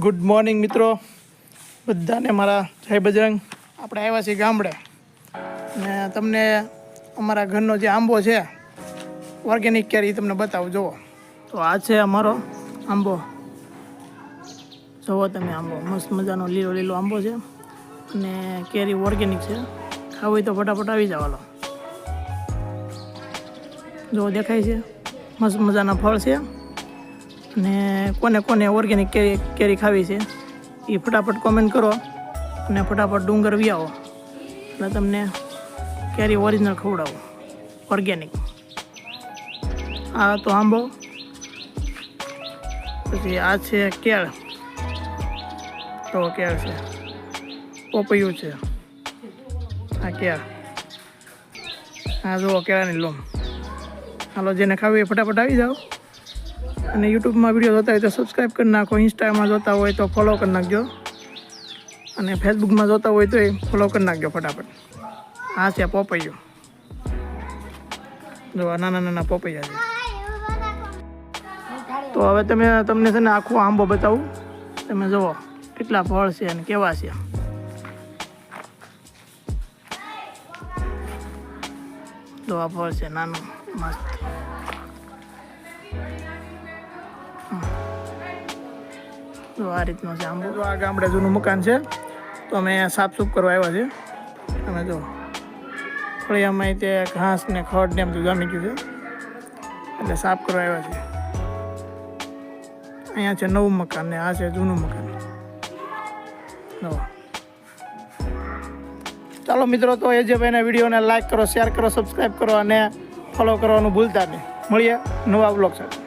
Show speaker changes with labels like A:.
A: Good morning મિત્રો, બધાને મારા જય બજરંગ. આપણે આવ્યા છીએ ગામડે ને તમને અમારા ઘરનો જે આંબો છે ઓર્ગેનિક કેરી તમને બતાવું. જુઓ તો આ છે અમારો આંબો. જુઓ તમે આંબો મસ્ત મજાનો લીલો લીલો આંબો છે અને કેરી ઓર્ગેનિક છે. ખાવું હોય તો ફટાફટ આવી જવાલો. જો દેખાય છે મસ્ત મજાના ફળ છે અને કોને કોને ઓર્ગેનિક કેરી ખાવી છે એ ફટાફટ કોમેન્ટ કરો અને ફટાફટ ડુંગર વી આવો એટલે તમને કેરી ઓરિજિનલ ખવડાવો ઓર્ગેનિક. આ તો આંબો, પછી આ છે કેળ. તો કેળ છે, પોપૈયું છે, આ કેળ. આ જુઓ કેળાની લોમ. હાલો, જેને ખાવી એ ફટાફટ આવી જાઓ અને યુટ્યુબમાં વિડીયો જોતા હોય તો સબસ્ક્રાઈબ કરી નાખો. ઇન્સ્ટામાં જોતા હોય તો ફોલો કરી નાખજો અને ફેસબુકમાં જોતા હોય તો એ ફોલો કરી નાખજો ફટાફટ. આ છે પોપૈયું. જો નાના નાના પોપૈયા છે. તો હવે તમને છે ને આખો આંબો બતાવું. તમે જુઓ કેટલા ફળ છે અને કેવા છે. જો આ ફળ છે નાનું મસ્ત. તો આ રીતનો છે આંબો. આ ગામડે જૂનું મકાન છે તો અમે સાફ સૂફ કરવા આવ્યા છે. તમે જો ફળિયામાં તે ઘાસ ને ખડ ને બધું જામી ગયું છે એટલે સાફ કરવા આવ્યા છે. અહીંયા છે નવું મકાન ને આ છે જૂનું મકાન. ચાલો મિત્રો, તો એજેભાઈના વિડીયોને લાઈક કરો, શેર કરો, સબસ્ક્રાઈબ કરો અને ફોલો કરવાનું ભૂલતા નહીં. મળીએ નવા બ્લોગ સાથે.